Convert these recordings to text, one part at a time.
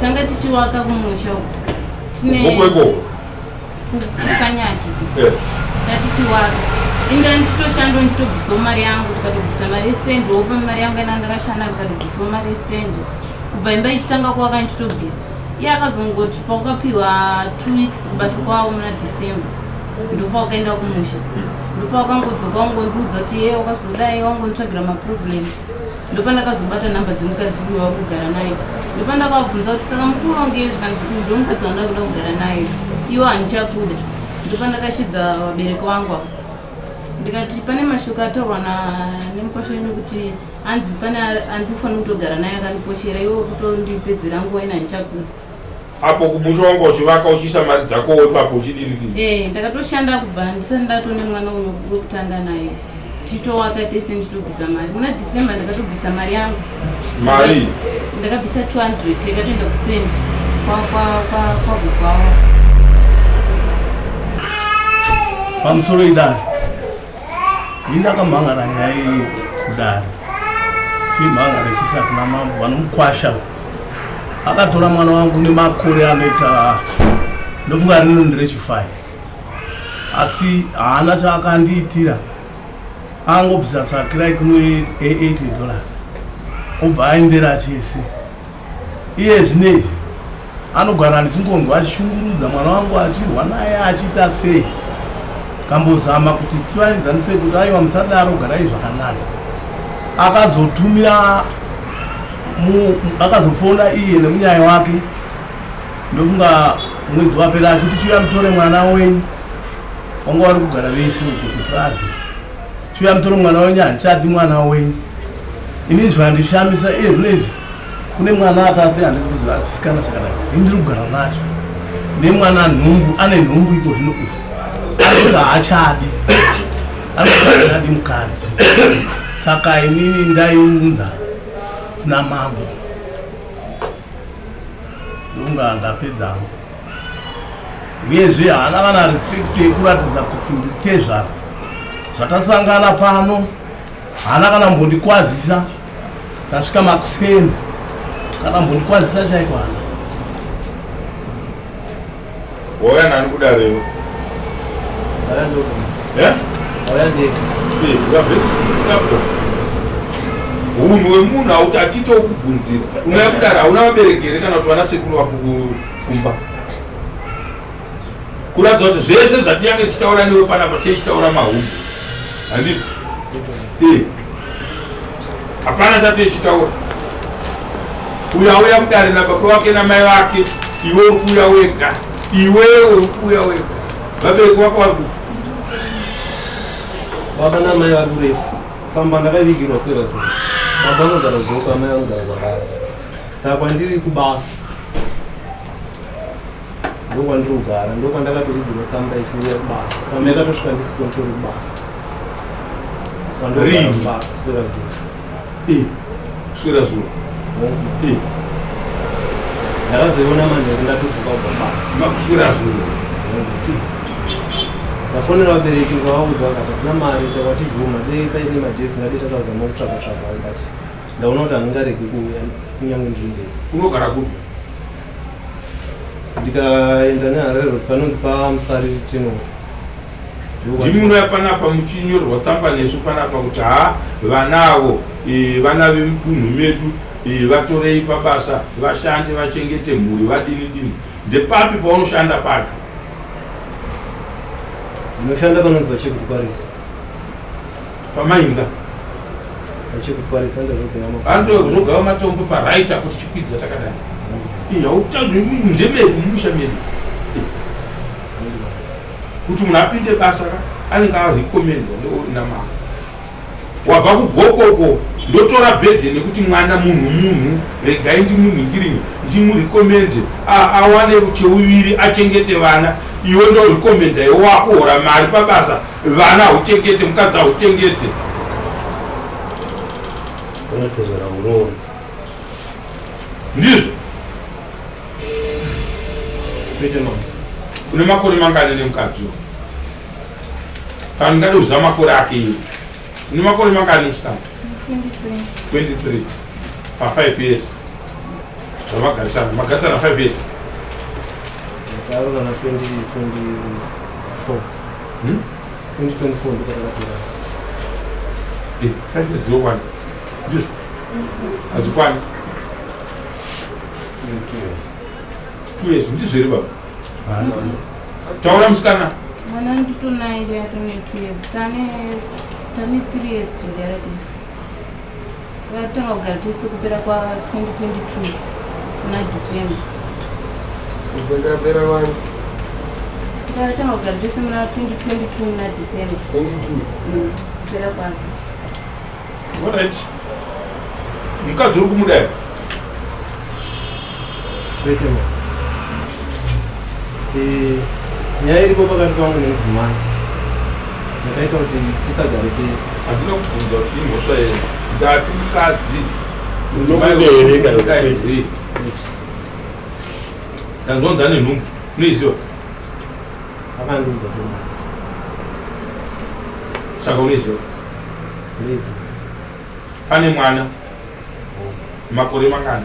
tanga tichiwaka kumusha tine kusanyaki tatichiwaka inga ndichitoshanda ndichitobvisawo mari yangu ndikatobvisa mari yestendi wopa mari yangu ina ndakashanda ndikatobvisawo mari yestendi kubva imba ichitanga kuwaka ndichitobvisa iye akazongoti paukapiwa 2 weeks kubasa kwawo muna December ndopaukaenda kumusha ndopaukangodzoka wangondiudza kuti ye wakazodai wangonditsvagira maproblem ndopandakazobata namba dzemukadzi uyo wakugara naye ndopandakabvunza kuti saka mukuru wange zvikanzi ndomukadzi wanda kuda kugara naye iwo handichakuda ndopandakashidza vabereki vangu avo ndikati pane mashoko ataurwa nemukwashoni kuti hanzi pane andifanira kutogara naye akandiposhera iwo kutondipedzera nguva ina handichakuda apo kumusha wangu uchivaka uchiisa mari dzako ipapo uchidini ndakatoshanda kubva ndisati ndatone mwana uyo wekutanga naye titowaka tese nditobvisa mari muna December ndakatobvisa mari yangu mari ndakabvisa 200 ikatoenda kustand kwagogwawo pamusoro idari indakamhangara nyaya iyi kudari chimhangara chisati namambo vanomukwasha akatora mwana wangu nemakore anoita ndofunga rino nderechifai asi haana chaakandiitira angobvisa tsvakirai kuno $8 obva aendera chese iye zvinezvi anogara ndichingonzwa achishungurudza mwana wangu achirwa naye achiita sei kambozama kuti tivaenzanise kuti aiwa musadaro garai zvakanaka akazotumira akazofona iye nemunyaya wake ndofunga mwedzi wapera achiti chiuya mutore mwana wenyu wanga vari kugara vese uko kuplaza chiuya mutore mwana wenyu handichadi mwana wenyu ini zvandishamisa iye zvinezvi kune mwana atasi handisi kuziva achisikana chakadai ndindiri kugara nacho nemwana nhumbu ane nhumbu iko zvino uku anonga haachadi anoachadi mukadzi saka inini ndaiunza kuna mambo ndonga ndapedzamo uyezve haana kana respect yekuratidza kuti ndiritezvara zvatasangana pano haana kana mbondikwazisa tasvika makuseni kana mbondikwazisa chaiko hana wauya nani kudareyo unhu wemunhu hauti achito kubvunzira unouya kudara hauna vaberekere kana kuti vana sekuru vako kumba kuratidza kuti zvese zvatichange tichitaura newe panapa tichitaura mahumbu handiti hapana chatichitaura uyo auya kudare nababa wake namai vake iwe uri kuuya wega iwewe uri kuuya wega vabereki vako vari baba namai vari kurefu famba ndakavigirwa sera zuva baba anogara zoka amai anogara kwakare saka kwandiri kubasa ndokwandiri kugara ndokwandakatorigirwa tsamba ichiuya kubasa tsamba yakatosvika ndisikontori kubasa kwandogara kubasa sera zuva swera zuva ndakazoiona manheru ndatovuka kubva basa makuswera zuva ndafonera vabereki vavaudza vakati hatina mari takwati juma dei paine majesi ngade tatazama kutsvaka ngati ndaona kuti handingaregi kuuya kunyange ndiri ndei unogara kuti ndikaenda neharero panonzi pamusari tenoro ndimi unoya panapa muchinyorerwa tsamba nesu panapa kuti vanavo vana vemudunhu medu vatorei pabasa vashande vachengete mhuri vadini ndepapi paunoshanda pacho ndinoshanda panonzi vachekutwarisa pamainga vachekutwarisa andozogava matombo paraita kuti chikwidza takadai ndemedi mumusha medu kuti munhu apinde basa anenge arekomendwa ndeorinamama wabva kugokoko ndotora bhedhe nekuti mwana munhu regai ndimunhingirinye ndimurekomende awane cheuviri achengete vana iwe ndorekomenda iwakuhora mari pabasa vana hauchengete mukadzi hauchengete unotezera uroro ndizvo kwete mama une makore mangani nemukadzi kana ndingade kuziva makore ake iye une makore mangani musikana 23 pa 5 years zvamagarisana magarisana 5 years taroka na 2024 ndikatakatora 5 years dzokwana ndizvo hadzikwani 2 years ndizvo here baba taura musikana mwana nditonaye chatone 2 years tane 3 years tigara tese takatanga kugara tese kupera kwa 2022 kuna December kupera wani takatanga kugara tese muna 2022 kuna December 22 kupera kwake. Alright. Mukadzi uri kumudai kwetema nyaya iripo pakati pangu nemudzimai yakaita kuti tisagare tese. handina kubvunza kuti imhosva here ngati mukadzi unomudehereka ndanzonza nenhumbu unoiziva akandiudza semai saka unoiziva ndezi pane mwana makore mangana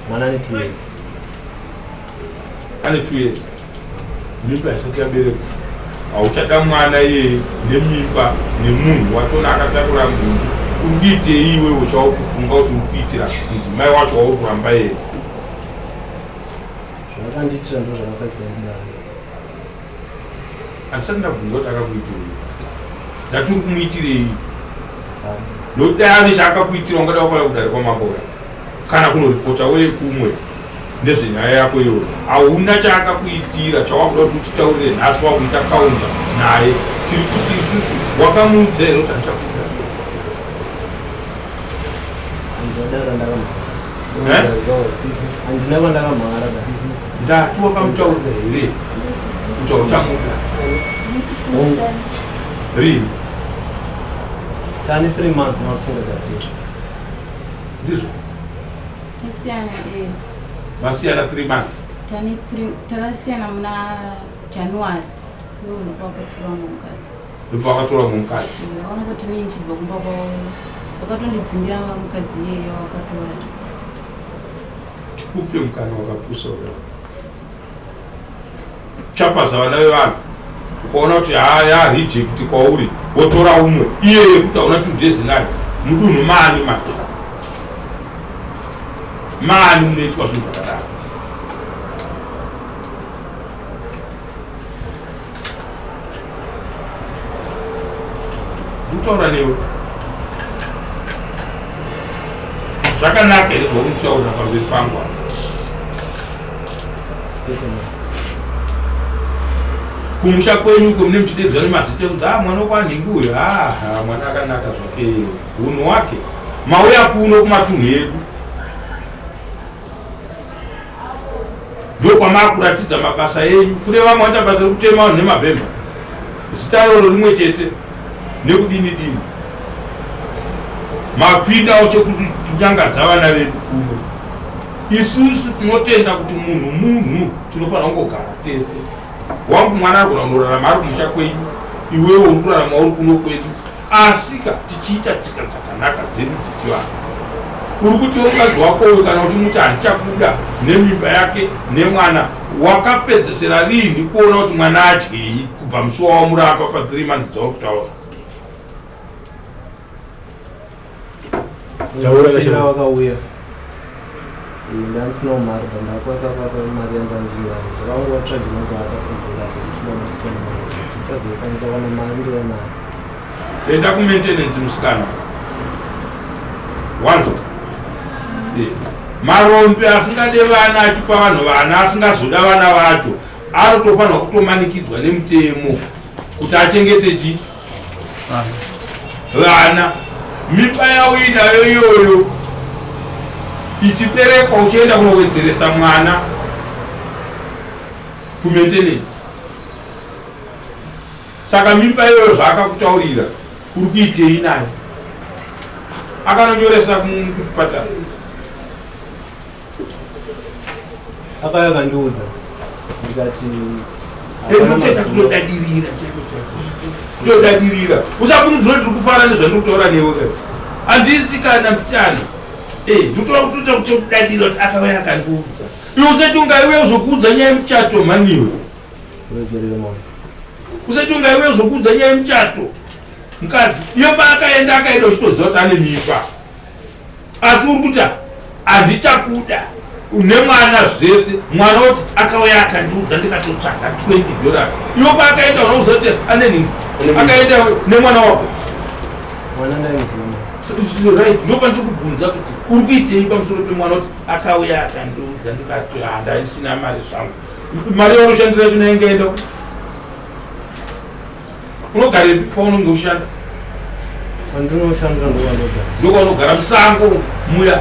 mwana ane 2 years ane 2 years mimba yasati yaberekwa hauchada mwana iye nemimba nemunhu watona akatakura munhu udite iwewe chaukufunga kuti uri kuitira mudzimai wacho wauri kuramba here zvavakandiitira ndo zvakasakisa ndidaro handisati ndabvunza kuti akakuitirei ndati uri kumuitirei nokuti ane chaakakuitira ungada wakauya kudarika makore kana kunoripota weye kumwe nezvenyaya yako iyoyo hauna chaakakuitira chawakuda kuti uchitaurire nhasi wakuita kaunda naye tiri kuti isusu wakamuudza here kuti handichakuita handina vandakamhara ndati wakamutaurira here kuti hautamuda rini tane 3 months nakusingagati ndizvo tasiyana masiyana 3 months takasiyana muna January ndono kwakatora mukadzi ndipo wakatora mumukadzi wangoti nii nchibva kumba kwavo wakatondidzingira mukadzi iyeyo wakatora tikupe mukana wakapusa ura chapaza vana vevanhu ukaona kuti yarejekti kwauri wotora umwe iyeye kuti hauna tudhezi nayo mudunhu mani mani munoitwa zvinhu zvakadaro ndikutaura newe zvakanaka here zvaunitaura pamberi pangu kumusha kwenyu mune muchidedzwa nemazita ekuti mwana wakwanhingi uyu mwana akanaka zvake unhu wake mauya kuno kumatunhu edu ndokwamaakuratidza mabasa enyu kune vamwe vaita basa rekutema vanhu nemabhemba zita roro rimwe chete nekudini mapindawo chekuti nyangadza vana vedu kuno isusu tinotenda kuti munhu tinofanira kungogara tese wangu mwana ari kuna kundorarama ari kumusha kwenyu iwewo uri kurarama uri kuno kwedu asika tichiita tsika dzakanaka dzedu dzichivanhu uri kuti mukadzi wako uyu kana kuti muti handichakuda nemimba yake nemwana wakapedzesera rini kuona kuti mwana adyei kubva musi wawamurapa pa3 months dzawakutaura taura wakauya ndandisina mari ndakwanisa kuapa mari yandandinayo ndakangova tsvaginoga akafundira sekuchazokwanisa kuwana mari ndoyanayo enda kumaintenance musikana wanzo marombe asingade vana achipa vanhu vana asingazoda vana vacho anotofanirwa kutomanikidzwa nemutemo kuti achengete chi vana mimba yawo inayo iyoyo ichiberekwa uchienda kunowedzeresa mwana kumaintenance saka mimba iyoyo zvaakakutaurira uri kuitei nayo akanonyoresa kupatara akauya kandiudza ndikati kutodadirira usakunzwa tiri kufara nezvandiri kutaura newe handisi kana mbichana tutora kutoita kuti kudadira kuti akauya akandiudza usati ungaiwe uzokuudza nyaya yemuchato maniwe usati ungaiwe uzokuudza nyaya yemuchato mukadzi iyo paakaenda akaenda uchitoziva kuti ane mimba asi uri kuti handichakuda nemwana zvese mwana kuti akauya akandiudza ndikatotsvaka $20 iyo paakaenda unoziva kuti ane nini akaenda nemwana wako ndopandirikubvunza kuti uri kuitei pamusoro pemwana kuti akauya akandiudza ndikati handisina mari zvangu mari yauroshandira yacho naingaenda unogare paunonge ushanda ndokaunogara musango muya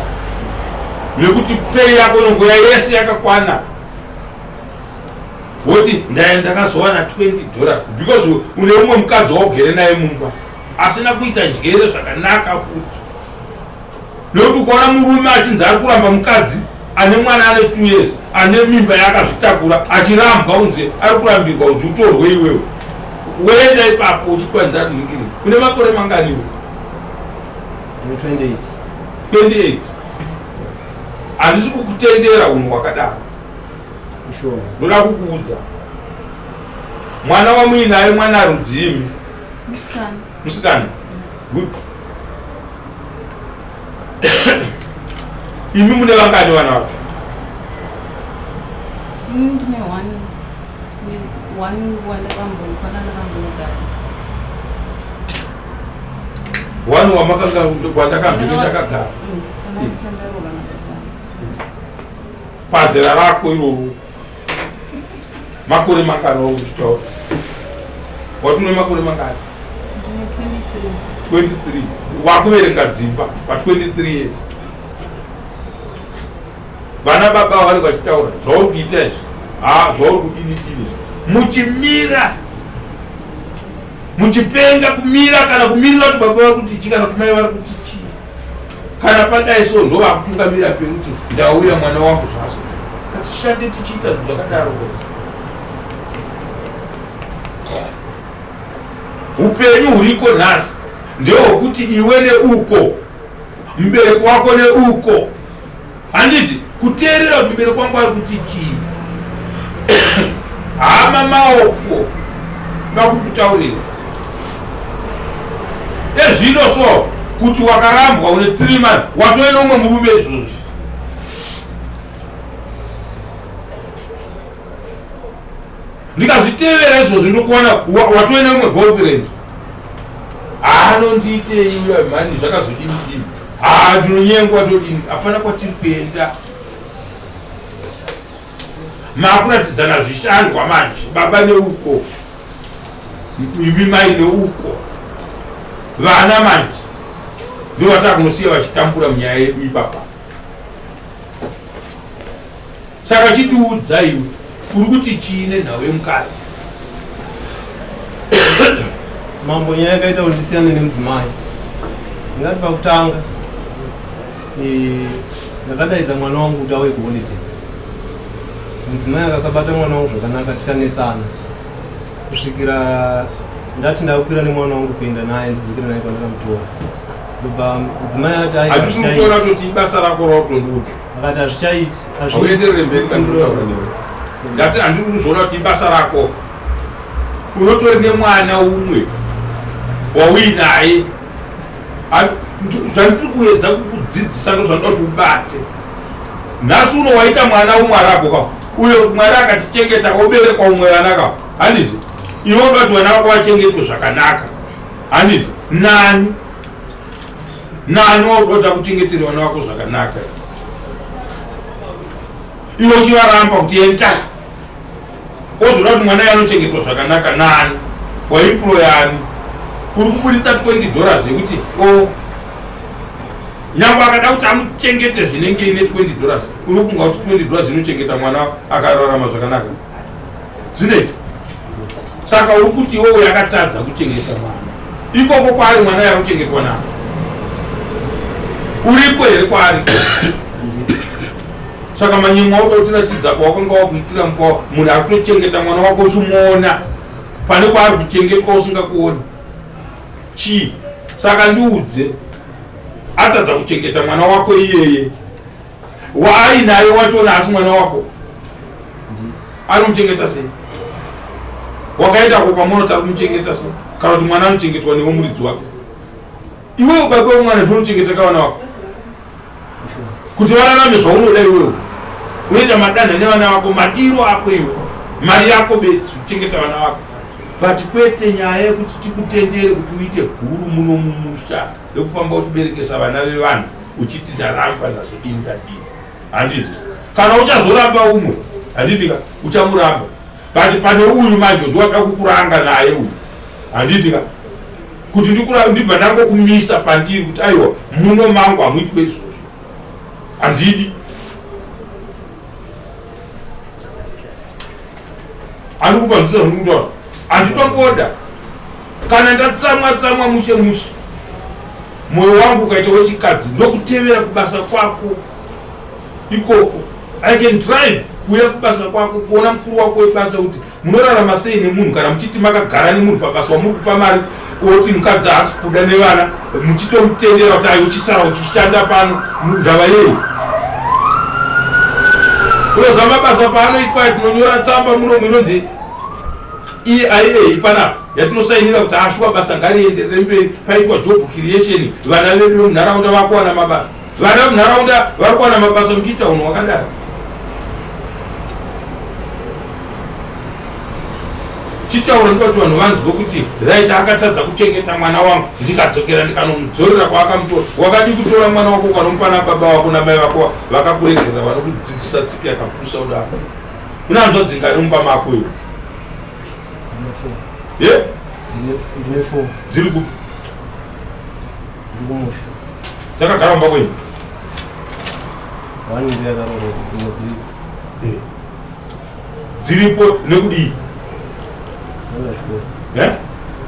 nekuti pei yako inongoya yese yakakwana woti ndakazowana $20 because une umwe mukadzi waugere naye mumba asina kuita njere zvakanaka futi nekuti ukaona murume achinzi ari kuramba mukadzi ane mwana ane 2 years ane mimba yakazvitakura achirambwa unze ari kurambirwa unzi utorwe iwewe woenda ipapo uchikwanisa ningiri kune makore manganiwo 28 handisi kukutendera unhu wakadaro ndoda kukuudza mwana wamuinaye mwana rudzimi musikana good imi mune vangani vana vacho ndine one wandakambenge ndakagara pazera rako iroro makore mangani wakuchitaura wati une makore mangani 23 wakuverenga dzimba pa23 years vana baba vari vachitaura zvauri kuita izvi zvauri kudini muchimira muchipenga kumira kana kumirira kuti baba vari kuti chi kana kuti mai vari kuti chi kana padai so ndo vakutungamira pekuti ndauya mwana wangu zvaso katishande tichiita zvinhu zvakadaro upenyu huriko nhasi ndehwekuti iwe neuko mubereki wako neuko handiti kuteerera kuti mubereki wangu ari kuti chii hama maoko ndakukutaurira ezvino so kuti wakarambwa une 3 months watoenda umwe murume izvozvi ndikazvitevera izvozvi ndokuona watoenda umwe girlfriend anondiitei uya mani zvakazodini ndinonyengwa todini hapana kwatiri kuenda makuratidzana zvishandwa manje baba neuko imi mai neuko vana manje ndovatakunosiya vachitambura munyaya yedu ipapa saka chitiudza iwe uri kuti chiine nhau yemukadzi mambo nyaya yakaita kuti ndisiyane nemudzimai ndingati pakutanga ndakadaidza mwana wangu kuti auye kuholiday mudzimai akasabata mwana wangu zvakanaka tikanetsana kusvikira ndati ndakwira nemwana wangu kuenda naye ndidzokera naye kwandakamutora ndobva mudzimai ati aimutora toti ibasa rako rakutondiudza akati hazvichaiti auenderere mberi ndati handiri kuzoona kuti ibasa rako unotori nemwana umwe wauinaye zvandiri kuedza kukudzidzisa ndo zvanoda kuti ubate nhasi uno waita mwana umwe arako uyo mwari akatichengeta oberekwa umwe vana kao handiti inoda kuti vana vako vachengetwe zvakanaka handiti nani waudoda kuchengetera vana vako zvakanaka iwe uchivaramba kuti enta ozoda kuti mwana yanochengetwa zvakanaka nani waiployani uri kubuditsa $20 yekuti nyangwe akada kuti amuchengete zvinenge ine $20 unofunga kuti $20 inochengeta mwana akararama zvakanaka zvinoita saka uri kuti iwewe yakatadza kuchengeta mwana ikoko kwaari mwana yakuchengetwa nao uripo here kwaari saka manyimwe auda kutiratidza kwawakanga wakuitira mukwa munhu ari kutochengeta mwana wako uchimuona pane kwaari kuchengetwa usingakuoni chii saka ndiudze atadza kuchengeta mwana wako iyeye waainaye wachona asi mwana wako anomuchengeta sei wakaendako kwamunotari kumuchengeta sei kana kuti mwana anochengetwa newe muridzi wake iwe ukapewa mwana ndounochengeta vana wako kuti vararame zvaunoda iwewe unoita madanha nevana vako madiro ako iwe mari yako bedzi kuchengeta vana vako but kwete nyaya yekuti tikutendere kuti uite guru muno mumusha yekufamba uchiberekesa vana vevanhu uchiti ndaramba ndazodini ndadini handiti kana uchazoramba umwe handitika uchamuramba but pane uyu manje ndiwada kukuranga naye uyu handitika kuti ndibva ndangokumisa pandiri kuti aiwa muno mangu hamuitwe izvozvo handidi andikupanzisa zvirikutaura handitomboda kana ndatsamwa mushe mwoyo wangu ukaita wechikadzi ndokutevera kubasa kwako ikoko I can drive kuuya kubasa kwako kuona mukuru wako webasa kuti munorarama sei nemunhu kana muchiti makagara nemunhu pabasa wamuri kupa mari oti mukadzi haasi kuda nevana muchitomutendera kuti ai uchisara uchishanda pano ndava yei unoziva mabasa paanoitwa tinonyora tsamba muno inonzi EIA panapa yatinosainira kuti ashuwa basa ngarienderere mberi paitwa job creation vana vedu vemunharaunda vakuwana mabasa vana vemunharaunda vari kuwana mabasa muchiita unhu wakadaro chitaura ndoti vanhu vanzwe kuti right akatadza kuchengeta mwana wangu ndikadzokera ndikanomudzorera kwaakamutora wakadi kutora mwana wako ukanomupa baba wako namai vako vakakuregera vanokudzidzisa tsika yakapusa kudaro unanzodzinga nemumba mako iwe dziri kupi dzakagara mumba kwenyu dziripo nekudii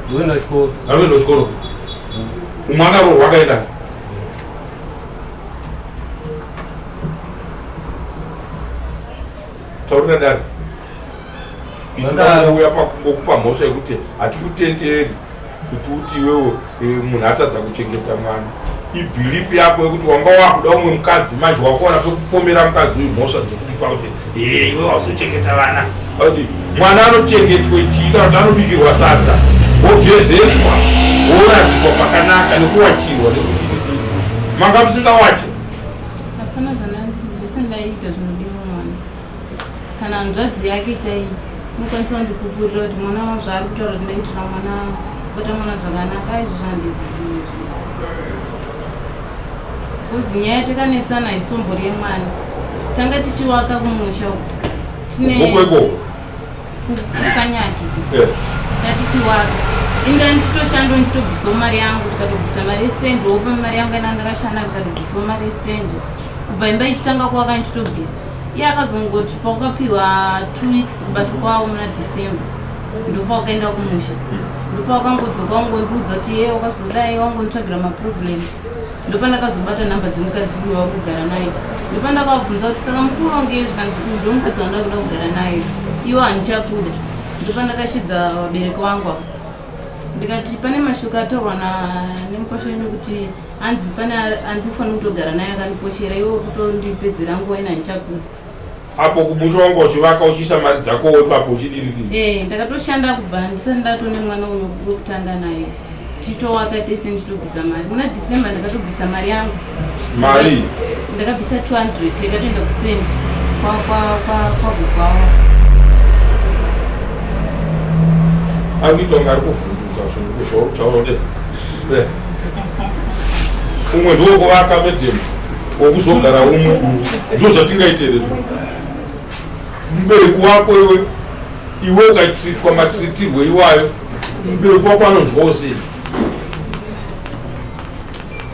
anoenda chikoro umwe akarohwa akaenda taurira dare uya pakungokupa mhosva yekuti hatikutenderi kuti uti iwewe munhu atadza kuchengeta mwana ibhilipi yako yekuti wanga wakuda umwe mukadzi manje wakuona pekupomera mukadzi uyu mhosva dzekudipa kuti iwe wasuchengeta vana kuti mwana anochengetwe chii kana kuti anobikirwa sadza wogezeswa woradzikwa pakanaka nekuwachirwa nekudii manga musingawache hapana kana zvese ndaita zvinodiwa mwana kana hanzvadzi yake chaiyo unokwanisa kundikupurira kuti mwana wa zvaari kutaura kuti ndaitira mwana bata mwana zvakanaka izvo zvandizizivi kuzi nyaya yatakanetsana haisitombori yemwana tanga tichiwaka kumusha tine kusanyaki tatichiwaka inga ndichitoshanda ndichitobvisawo mari yangu tikatobvisa mari yestendi wopa mari yangu ina ndakashanda ndikatobvisawo mari yestendi kubva imba ichitanga kuwaka ndichitobvisa iye akazongoti paukapiwa 2 weeks kubasa kwavo muna December ndopaukaenda kumusha ndopaukangodzoka ungondiudza kuti ye wakazodai wangonditsvagira maproblem ndopandakazobata nhamba dzemukadzi uyo wakugara naye ndopandakabvunza kuti saka mukuru wange zvikanzi uyu ndomukadzi wanda kuda kugara naye iwo handichakuda ndopandakashidza vabereki vangu avo ndikati pane mashoko ataurwa nemukwashoni kuti hanzi pane andinofanira kutogara naye akandiposhera iwo kutondipedzera nguva ina handichakuda apo kumusha wangu uchivaka uchiisa mari dzako ipapo uchidii ndakatoshanda kubva ndisati ndatone mwana uyo wekutanga naye titowaka tese nditobvisa mari muna December ndakatobvisa mari yangu mari ndakabvisa 200 ikatoenda kustand kwagogwawa akuitonga ari kuvhunduka zvoutaurode umwe ndowokuvaka medhemu wokuzogara umwe ndozvatingaitereri mubereki wako iwe ukatritwa matritirwe iwayo mubereki wako anonzwawo sei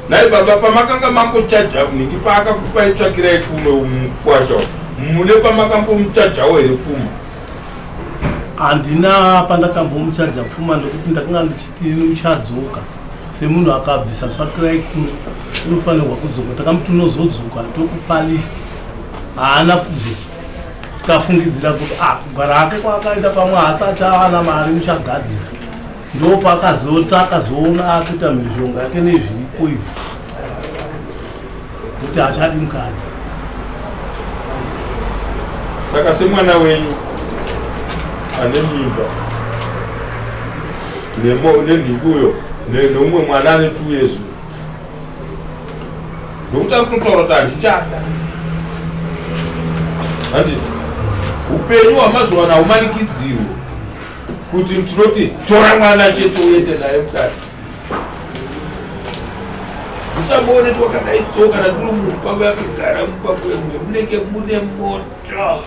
nai baba pamakanga mangochaja munhingi paakakupaitsvakirai kume mukwasha mune pamakambomuchajawo here pfuma handina pandakambomuchaja pfuma ndokuti ndakanga ndichiti uchadzoka semunhu akabvisa tsvakirai kume unofanirwa kudzoka takamuti unozodzoka tokupa list haana kudzoka tikafungidzira kuti kugara hake kwaakaita pamwe haasati awana mari uchagadzira ndo pakazota akazoona akuita mhizhonga yake nezviripo izvi kuti achadi mukadzi. Saka semwana wenyu ane mimba nenhikuyo neumwe mwana ane 2 years ndokuti ari kutotaura kuti handichada. Handiti upenyu hwamazuva ano haumanikidzirwe kuti tinoti tora mwana chete uende naye mukati. Musamboone kuti wakadaitso kana tiri mumba yakagara mumba kwemwe munenge mune moto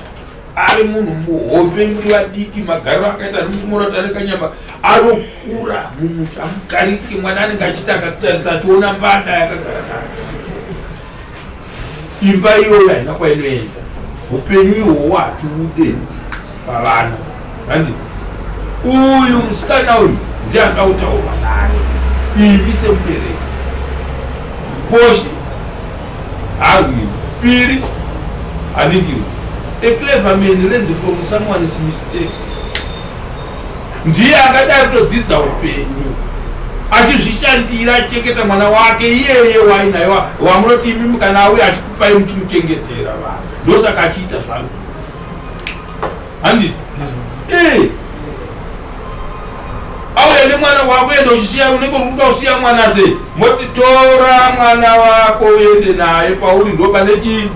ari munhu muhope muri vadiki magariro akaita nomumoratane kanyama anokura mumuti amugariki mwana anenge achitanga kutarisa ationa mbada yakagara nayo. Imba iyoyo haina kwainoenda. Upenyu ihwohwo hatiude pavana. Handi uyu musikana uyu ndiye angautaura naye ivi semubereki poshe harwi piri haningirwa. A clever man learns from someone's mistake. Ndiye angadai kutodzidza upenyu achizvishandira achengeta mwana wake iyeye wainayo wamunoti imi mukana auya achikupai muchimuchengetera vanhu ndosaka achiita zvangu. Handi auya nemwana wako enda uchisiya unenge uri kuda usiya mwana sei moti tora mwana wako uende naye pauri ndo pane chii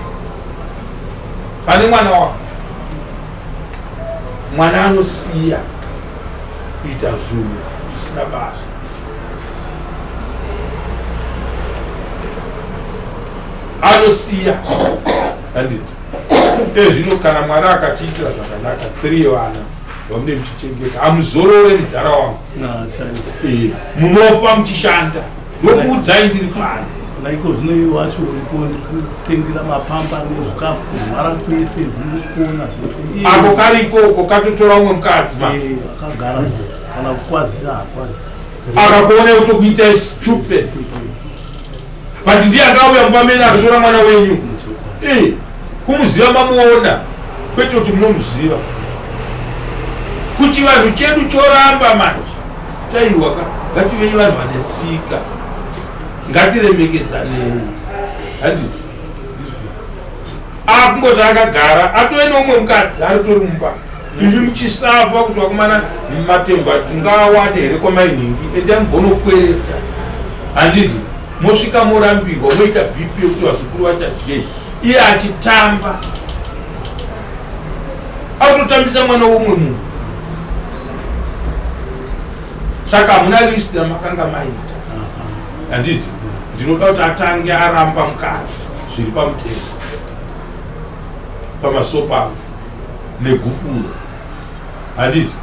pane mwana wako. Mwana anosiya kuita zvinhu zvisina basa. Anosiya. Handiti ezvino kana mwari akatiitira zvakanaka 3 vana vamune muchichengeta amuzorore munharaunda munopa muchishanda ndokuudzai ndiri pano naiko zvino wacho uripo ndikutengera mapamba nezvikafu kumhara kwese ndinikuona zvese ako kari ikoko katotora umwe mukadzi akagara kana kukwazisa hakwazi akakuona kuti kuita stupid but ndiye akauya mupamene akatora mwana wenyu kumuziva mamuona kwete kuti munomuziva kuti vanhu chedu choramba manje taiwaka ngativei vanhu vane tsika ngatiremekedzanei. Handiti akungoti akagara atove neumwe mukadzi ari tori mumba ivi muchisafa kuti wakumana matemba tingawane here kwamainingi ende amubonokwereta. Handiti mosvika morambirwa moita bp yokuti vazukuru vachadye iye achitamba autotambisa mwana womwe munhu. Saka hamuna list ramakanga maita. Handiti ndinoda kuti atange aramba mukadzi zviri pamutemo pamasopa negupuro. Handiti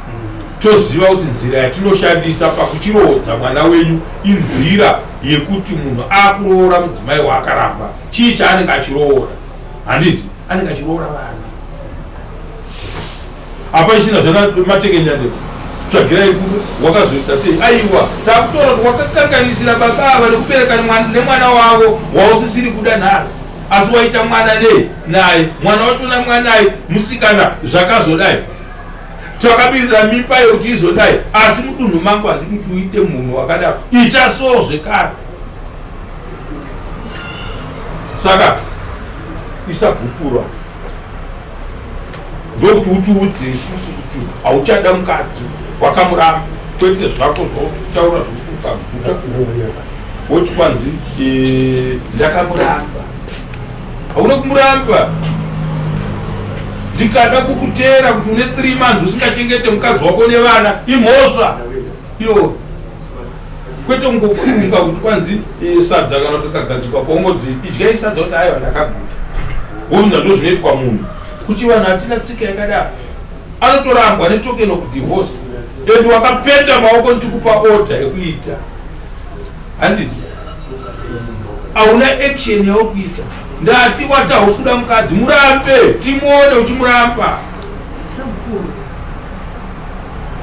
toziva kuti nzira yatinoshandisa pakuchirodza mwana wenyu inzira yekuti munhu akuroora mudzimai waakaramba chii chaanenge achiroora. Handiti anenge achiroora vana apa isina zvana matekenyandeko tsvagirai kuno wakazoita sei aiwa takutora kuti wakakanganisira babava nekubereka nemwana wavo wausisiri kuda nhasi asi waita mwana naye mwana watona mwanaye musikana zvakazodai takabirira mimba yokuti izodai asi mudunhu mangu handidi kuti uite munhu wakadaro ita so zvekare. Saka isabhukura ndokuti utiudze isusu kuti hauchada mukadzi wakamuramba kwete zvako zvautaura zvokukabvuta woti kwanzi ndakamuramba. Hauna kumuramba. Ndikada kukutera kuti une 3 months usingachengete mukadzi wako nevana imhosva iyo kwete ungofunga kuti kwanzi sadza kana kuti kagadzikwa pongodzi idyai sadza kuti aiwa ndakaguta womza ndo zvinoitwa munhu kuti vanhu hatina tsika yakadaro anotorambwa netoken of divorce ende wakapeta maoko ndikupa order yekuita. Handiti hauna action yawokuita ndati wati hausuda mukadzi murambe timuone uchimuramba.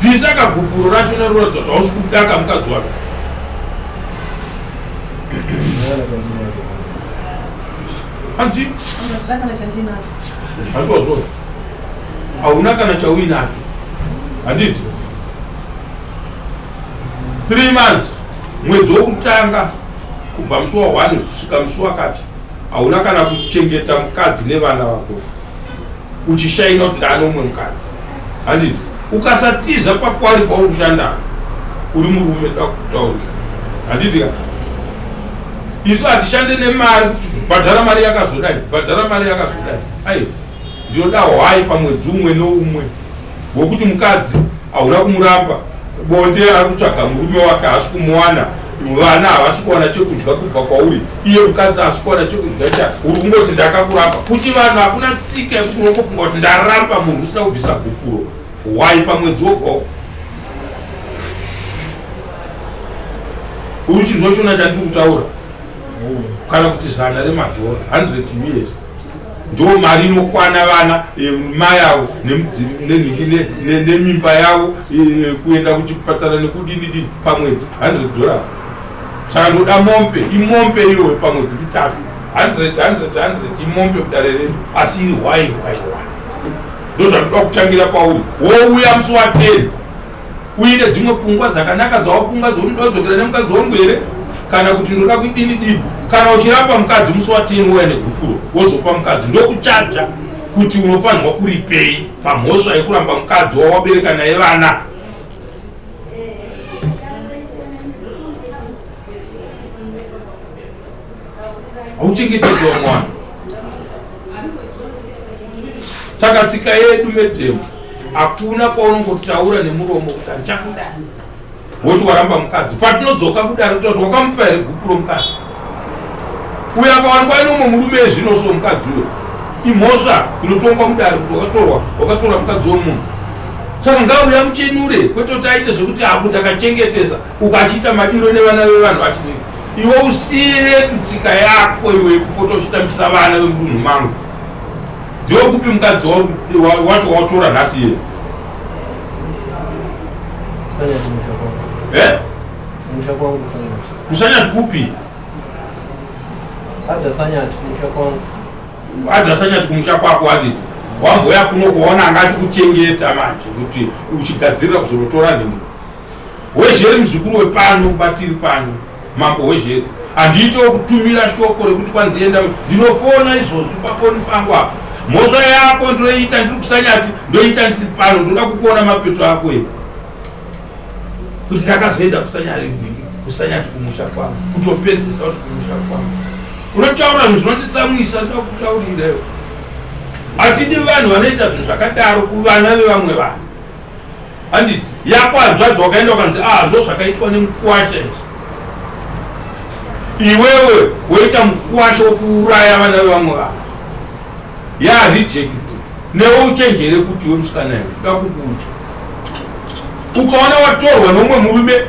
Bvisa kagupuro racho nerorodza kuti hausi kudaka mukadzi wako. Handiti handozvo hauna kana chauinacho. Handiti 3 months mwedzi wokutanga kubva musi wa 1 kusvika musi wakati hauna kana kuchengeta mukadzi nevana vako uchishaina kuti ndane umwe mukadzi. Handiti ukasatiza pakwari pauri kushanda uri murume dakutaurira. Handiti isu hatishande nemari bhadhara mari yakazodai bhadhara mari yakazodai. Ai ndinoda hwai pamwedzi umwe noumwe wokuti mukadzi hauna kumuramba bonde ari kutsvaga murume wake haasi kumuwana vana havasi kuwana chekudya kubva kwauri iye mukadzi haasi kuwana chekudya uri kungoti ndakakuramba kuti vanhu hakuna tsika yekuti unongofunga kuti ndaramba munhu usina kubvisa gukuro hwai pamwedzi wogo uri chinzoshona chandiri kutaura kana kuti zana remadhora 100 years ndo mari inokwana vana mai avo nemimba yavo kuenda kuchipatara nekudinidi pamwedzi $100. Saka ndoda mombe imombe iwe pamwedzi 3 100 imombe kudare redu asi iri wai ndo zvanoda kutangira pauri wouya musi wa10 uine dzimwe pfungwa dzakanaka dzawapunga dzonodzokera nemukadzi wangu here kana kuti ndoda kuidinidi kana uchirapa mukadzi musi wa10 uya negukuro wozopa mukadzi ndokuchaja kuti unofanirwa kuripei pamhosva yekuramba mukadzi wawabereka naye vana. Hauchengetedzi mwana. Saka tsika yedu medhemu hakuna kwaunongotaura nemuromo kuti ndichakuda woti waramba mukadzi patinodzoka kudaro kuti wakamupa here gukuro mukadzi uya akawanikwa inomwe murume zvinoso mukadzi uyo imhosva inotongwa mudare kuti wakatora mukadzi womunhu. Saka ngauya muchenure kwete kuti aite zvekuti aku ndakachengetesa ukachiita madiro nevana vevanhu vachinei iwe usiye tsika yako iwe kupota uchitambisa vana vemudunhu mangu ndokupi mukadzi wacho watora nhasi iye kusanyati kupi adhasanyati kumusha kwako aditi wamboya kuno kuona angati kuchengeta manje kuti uchigadzirira kuzotora nhingi wezheri muzukuru wepano batiri pano mambo wezheri handiti wokutumira shoko rekuti kwanzienda ndinofona izvozvi pafoni pangu apa mhosva yako ndoita ndiri kusanyati ndoita ndiri pano ndoda kukuona mapeto ako iwe kuti ndakazoenda kusanyati kumusha kwangu kutopedzisa kuti kumusha kwangu unotaura zvinhu zvinotitsamwisa ndoda kutaurirewo hatidi vanhu vanoita zvinhu zvakadaro kuvana vevamwe vanhu. Handiti yakwanzvadza wakaenda ukanzi ndo zvakaitwa nemukwasha izvi iwewe woita mukwasha wokuuraya vana vevamwe vanhu yarejecti newe uchenjere kuti iwe musikana iwe dakukuti ukaona watorwa nomwe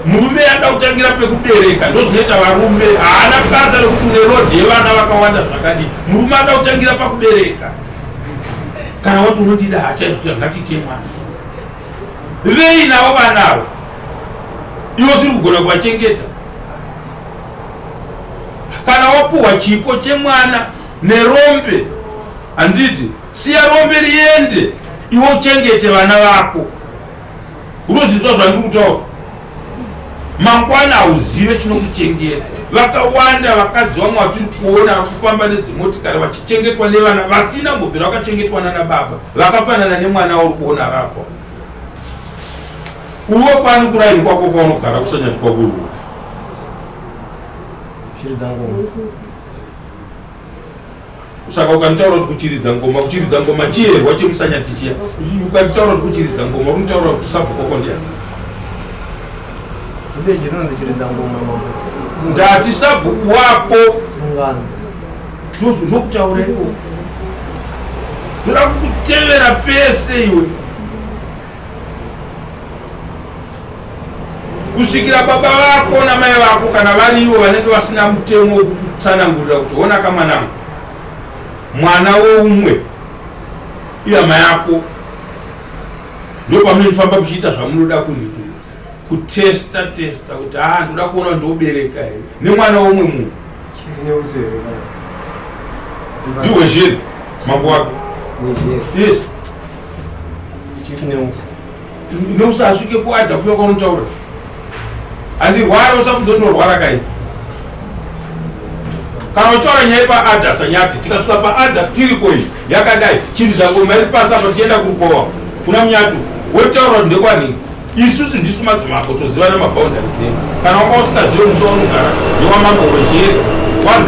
murume yada kutangira pekubereka ndozvinoita varume haana basa rekuti unerodhi yevana vakawanda zvakadii murume ada kutangira pakubereka. Kana watu unodida hachaizvikuya ngatite mwana vei navo vanavo iwo siri kugona kuvachengeta. Kana wapuhwa chipo chemwana nerombe handiti siya rombe riende iwo uchengete vana vako. Unoziva zvandiri kutaura mangwana hauzive chinokuchengeta. Vakawanda vakadzi vamwe vatiri kuona kufamba nedzimotikari vachichengetwa nevana vasina ngobvira vakachengetwa nana baba vakafanana nemwana uri kuona rapo uwo kwani kuraini kwako kwaunogara kusanyati kwako saka ukanitaura kuti kuchiridza ngoma chiyerwa chemusanyati chiya ukanitaura kuti kuchiridza ngoma unitaura kuti sabhuko kwako ndiani ndati sabhuku wako ndokutauraiwo ndoda kukutevera pese iwe kusvikira baba vako namai vako kana varivo vanenge vasina mutemo wekutsanangurira kuti ona kamwanangu mwana woumwe ihama yako ndopamunofamba muchiita zvamunoda kunhikira kutesta kuti ndoda kuona ndobereka here nemwana womwe munhu ndiwe zheri mambo wako yes neusasvike kuadha kuya kwaunotaura handirwara usakuzondorwara kai kana utora nyaya paadha Sanyati tikasvika paadha tiri koi yakadai chiri zvangu mairi pasa apa tienda kurukowa kuna Munyatu wotaura kuti ndekwani isusu ndisu madzimambo toziva nemaboundary zedu kana wanga usingazive musi waunogara newamambo wezhere one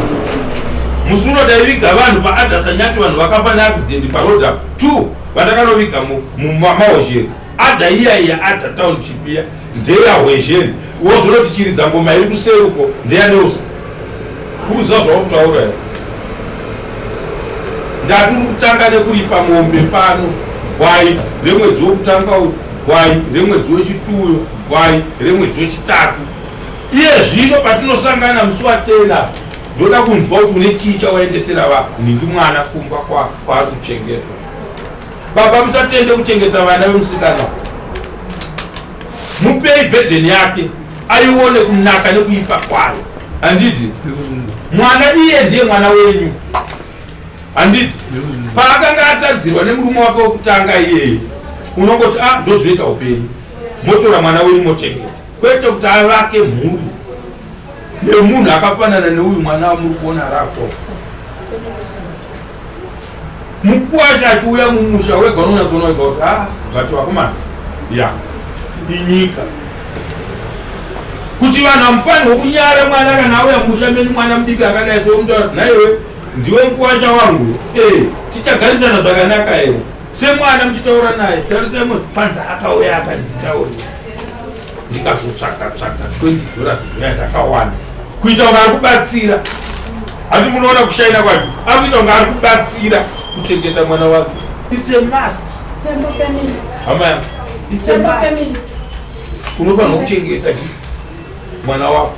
musi unodaiviga vanhu paadha Sanyati vanhu vakafa neaccident paroda 2 vandakanoviga mumawezhere adha iyaiya adha township iya ndeyahwezhere wozonoti chiri dzangoma iri kuseruko ndeyaneusa kuziva zvakutaura here ndatiri kutanga nekuripa mombe pano gwai remwedzi wokutanga uyu gwai remwedzi wechituyo gwai remwedzi wechitatu iye zvino patinosangana musi watena ndoda kunzwa kuti une chii chawaendesera vanhingi mwana kumba kwaari kuchengetwa baba musatende kuchengeta vana vemusikana mupei bhedheni yake aione kunaka nekuipa kwayo handiti mwana iye ndiye mwana wenyu handiti paakanga atadzirwa nemurume wake wokutanga iyeye unongoti ndozvinoita upenyu motora mwana wenyu mochengeta kwete kuti avake mhuri nemunhu akafanana neuyu mwana wamuri kuona rako mukuwasha achiuya mumusha wega unonyatsona wega kuti zvati vakomana ya inyika kuti vanhu hamufanirwa kunyara mwana kana auya musha menyu mwana mudiki akadai seomutaura naiwe ndiwe mukuwasha wangu tichagarisana zvakanaka here semwana muchitaura naye tarisemo panza akauya akanditauri ndikazotsvaka $20 zviya ndakawana kuita kunge ari kubatsira handi munoona kushaina kwacho ari kuita kunge ari kubatsira kuchengeta mwana wake it's a must hama yangu it's a must unofanirwa kuchengeta mwana wako